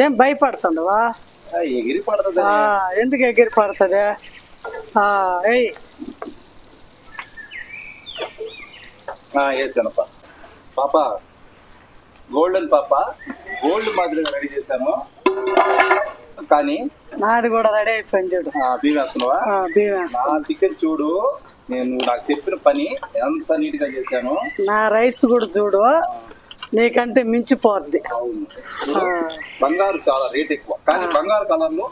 ఏం భయపడుతుండవా? ఎగిరి పడుతుంది. ఎందుకు ఎగిరి పడుతుంది? ఏయ్ వేసానప్ప. పాప గోల్డెన్ పాప, గోల్డ్ మాదిరిగా రెడీ చేశాను. కానీ నాది కూడా రెడీ అయిపోయింది చూడు. బియ్యం వేస్తున్నావా? నా చికెన్ చూడు, నేను నాకు చెప్పిన పని ఎంత నీట్ గా చేశాను. నా రైస్ కూడా చూడు, నీకంటే మించిపోద్ది. బంగారు చాలా రేట్ ఎక్కువ, కానీ బంగారు కలర్ లో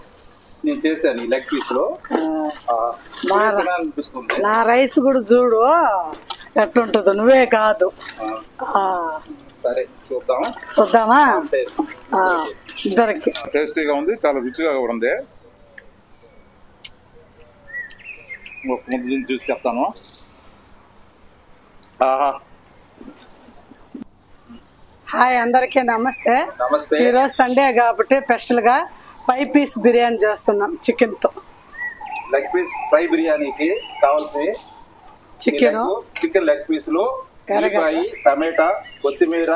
నేను చేశాను ఈ లెగ్ పీస్ లో. అనిపిస్తుంది. నా రైస్ కూడా చూడు ఎట్టుంటుందో, నువ్వే కాదు. సరే చూద్దామా? ఇద్దరికి టేస్టీగా ఉంది, చాలా రుచిగా కూడా ఉంది. ఒక ముద్ద చూసి చెప్తాను. హాయ్, అందరికీ నమస్తే. నమస్తే. ఈరోజు సండే కాబట్టి స్పెషల్ గా 5 పీస్ బిర్యానీ చేస్తున్నాం చికెన్ తో. లెగ్ పీస్ ఫ్రై బిర్యానీకి కావాల్సినవి చికెన్ లెగ్ పీసులు, ఉల్లిపాయ, టమాటా, కొత్తిమీర,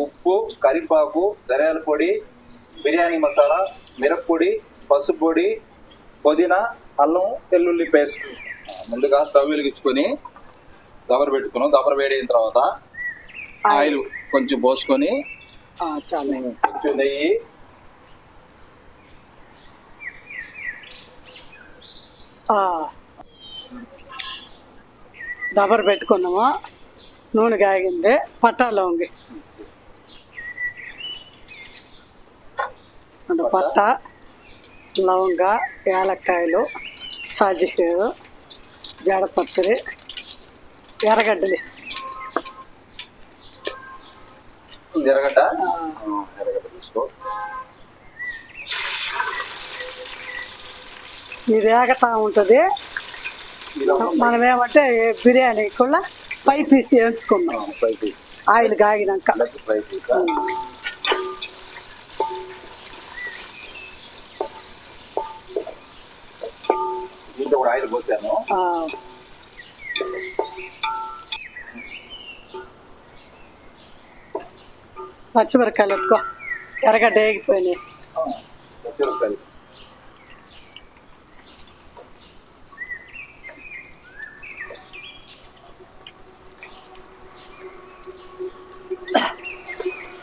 ఉప్పు, కరివేపాకు, ధనియాల పొడి, బిర్యానీ మసాలా, మిరప్పొడి, పసుపు పొడి, పుదీనా, అల్లం వెల్లుల్లి పేస్ట్. ముందుగా స్టవ్ వెలిగించుకొని దబర పెట్టుకున్నాం. దబర వేడైన తర్వాత ఆయిల్ కొంచెం పోసుకొని కొంచెం నెయ్యి, దబర పెట్టుకున్నాము. నూనె కాగింది, పట్టాలో ఉంది. పట్ట, లవంగ, యాలక్కాయలు, సాజీరు, జడపత్రి, ఎర్రగడ్డలు. ఎర్రగడ్డ తీసుకో. ఇది ఏగతా ఉంటుంది. మనం ఏమంటే బిర్యానీ కూడా 5 పీస్ వేయించుకున్నాం ఆయిల్ కాగినాక. ఆయిల్ పోసాను. పచ్చిమిరకాయలు ఎక్కువ, ఎర్రగడ్డ వేగిపోయినాయి.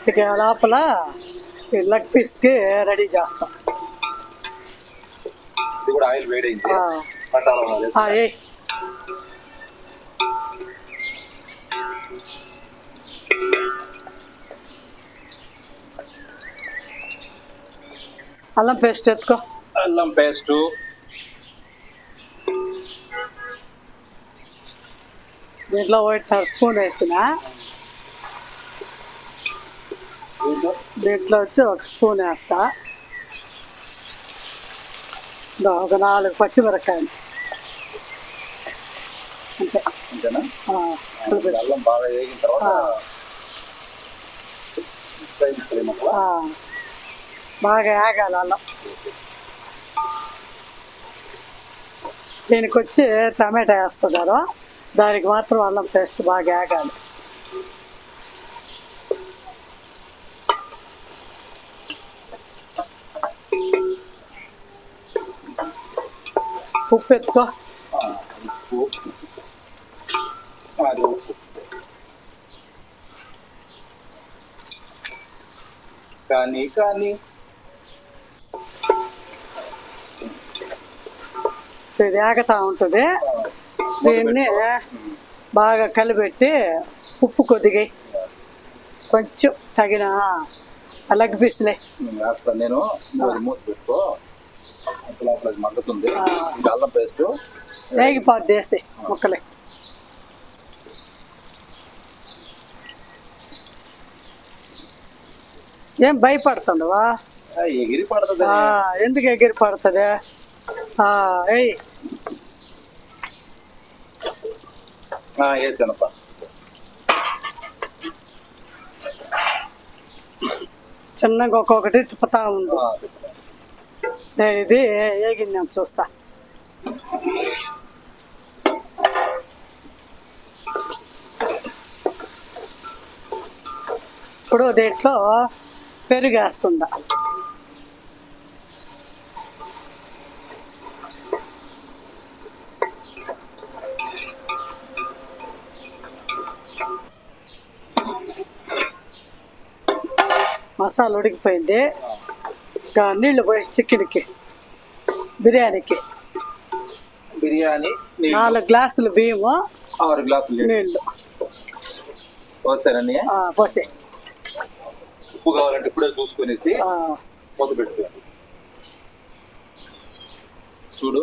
ఇక లోపల లెగ్ పీస్కి రెడీ చేస్తాం. ఆయిల్ వేడైంది. అల్లం పేస్ట్ ఎత్తుకో. అల్లం పేస్ట్, దీంట్లో 1.5 స్పూన్ వేసిన, దీంట్లో వచ్చి 1 స్పూన్ వేస్తా. ఒక 4 పచ్చిమిరకాయలు అంతే. అల్లం బాగా వేగిన తర్వాత బాగా ఆగాలి అల్లం. దీనికి వచ్చి టమాటా వేస్తున్నారు, దానికి మాత్రం అల్లం పేస్ట్ బాగా ఆగాలి. ఉప్పు ఎత్తుకో. కానీ ఇది ఆగతా ఉంటుంది. దీన్ని బాగా కలిపెట్టి ఉప్పు కొద్దిగా కొంచెం తగిన లెగ్ పీస్లే నేను మూత పెట్టుకో. మగ్గుతుంది. అల్లం పేస్ట్ వేగిపోద్ది వేసి ముక్కలే. ఏం భయపడుతుండవా? ఎగిరి పడుతుంది. ఎందుకు ఎగిరి పడుతుంది? ఏయ్ వేసానప్ప. చిన్నగా ఒక్కొక్కటి తిప్పుతా ఉంది. నేను ఇది ఏగింది నేను చూస్తా. ఇప్పుడు దీంట్లో పెరుగు వేస్తుందా. మసాలా ఉడికిపోయింది. ఇంకా నీళ్లు పోయి చికెన్కి బిర్యానీకి బిర్యానీ 4 గ్లాసులు బియ్యము 6 గ్లాసులు నీళ్లు పోసారని. పోసే. ఉప్పు కావాలంటే ఇప్పుడే చూసుకునేసి మూత పెట్టుకోండి. చూడు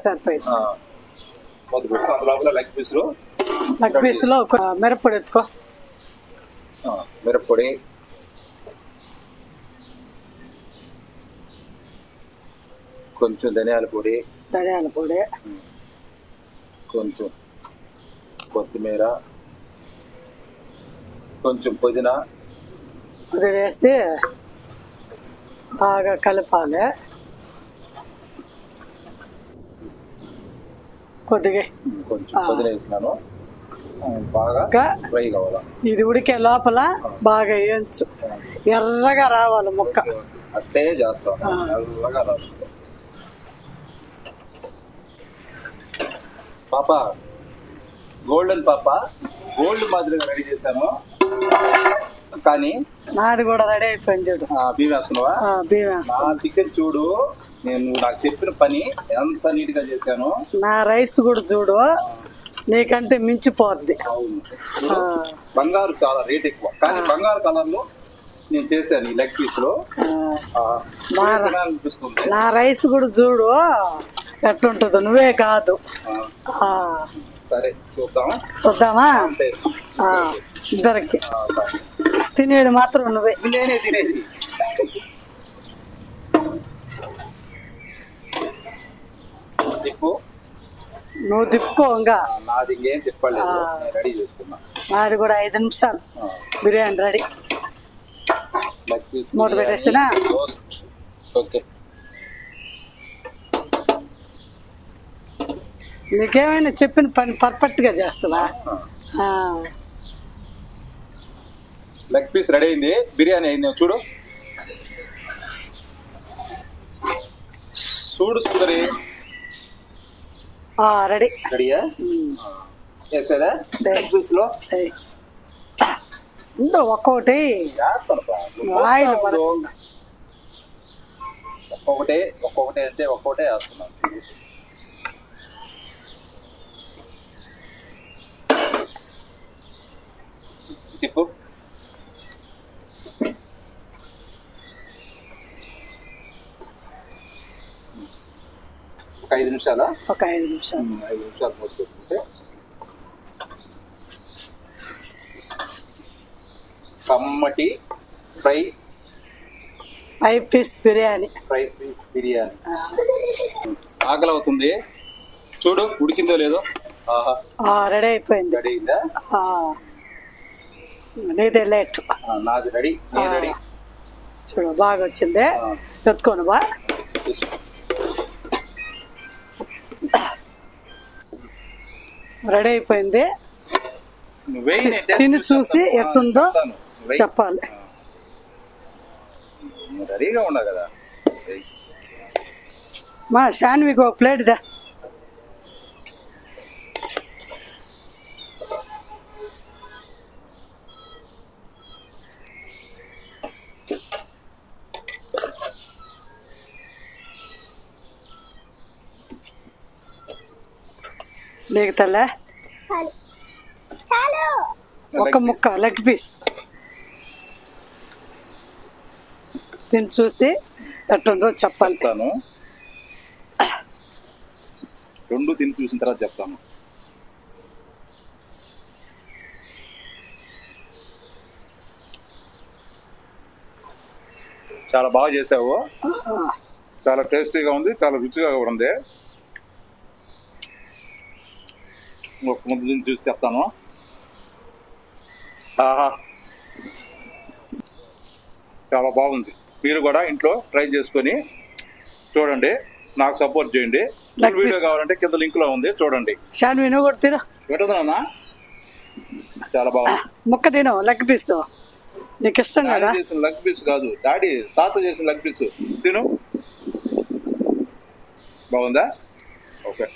సరిపోయింది. మూత పెట్టుకో. అందులో లెగ్ పీసులో ఒక మిరప్పొడి ఎత్తుకో. మిరప్పొడి, కొంచెం ధనియాల పొడి, కొంచెం కొత్తిమీర, కొంచెం పుదీనా వేసి బాగా కలపాలి. కొద్దిగా కొంచెం పుదీనా వేసినాను. బాగా ఫ్రై కావాలా. ఇది ఉడికే లోపల బాగా వేయించు. ఎర్రగా రావాలి ముక్క. అట్టే చేస్తాం. ఎర్రగా రావాలి. పాప గోల్డెన్ పాప గోల్డ్ మాదిరిగా రెడీ చేశాను. కానీ నాది కూడా రెడీ అయిపోయింది చూడు. బియ్యం వేస్తున్నావా? నా చికెన్ చూడు, నేను నాకు చెప్పిన పని ఎంత నీట్ గా చేశాను. నా రైస్ కూడా చూడు, నీకంటే మించిపోద్ది. బంగారు చాలా రేట్ ఎక్కువ, కానీ బంగారు కలర్ లో నేను చేశాను ఈ లెగ్ పీస్ లో. నా రైస్ కూడా చూడు ఎట్టుంటుందో, నువ్వే కాదు. సరే చూద్దామా? ఇద్దరికి తినేది మాత్రం నువ్వే. నేనే తినేది. నువ్వు తిప్పుకో. ఇంకా నాది ఇంకేం తిప్పలేదు, రెడీ చేసుకున్నా. నాది కూడా 5 నిమిషాలు బిర్యానీ రెడీ. మూత పెట్టేసినా. ఓకే. నీకేమైనా చెప్పిన పని పర్ఫెక్ట్ గా చేస్తావా? లెగ్ పీస్ రెడీ అయింది. బిర్యానీ అయింది చూడు. చూడు సుందరి. రెడీ. రెడీయా? వేసేదా లెగ్ పీస్ లో? ఒక్కొక్కటి ఆయిల్ ఒక్కొక్కటి అంటే ఒక్కొక్కటే వేస్తున్నాను. తిప్పు. ఒక 5 నిమిషాలు. ఒక 5 నిమిషాలు. 5 నిమిషాలు మూత పెట్టుకుంటే కమ్మటి ఫ్రై పీస్ బిర్యానీ. ఆకలి అవుతుంది. చూడు ఉడికిందో లేదో. రెడీ అయిపోయింది. రెడీ అయిందా? నీదే లేట్. నాది రెడీ. రెడీ చూడు బాగా వచ్చింది. ఎత్తుకోను బా. రెడీ అయిపోయింది. తిని చూసి ఎట్టుందో చెప్పాలి. రెడీగా ఉన్నా కదా. మా శాన్వికి ఒక ప్లేట్ దా. నీకు తల్లే ఒక ముక్క లెగ్ పీస్ తిని చూసి ఎట్టుందో చెప్పాలి. రెండు తిని చూసిన తర్వాత చెప్తాను. చాలా బాగా చేసావు. చాలా టేస్టీగా ఉంది. చాలా రుచిగా కూడా ఉంది. ఒక ముద్ద తిని చూసి చెప్తాను. చాలా బాగుంది. మీరు కూడా ఇంట్లో ట్రై చేసుకొని చూడండి. నాకు సపోర్ట్ చేయండి. వీడియో కావాలంటే కింద లింక్ లో ఉంది, చూడండి. శాన్వి నువ్వు కూడా తిను. పెట్టదన్నా చాలా బాగుంది. ముక్క తిను. లెగ్ పీస్ నీకు ఇష్టం కదా. చేసిన లెగ్ పీస్ కాదు, తాత చేసిన లెగ్ పీస్ తిను. బాగుందా? ఓకే.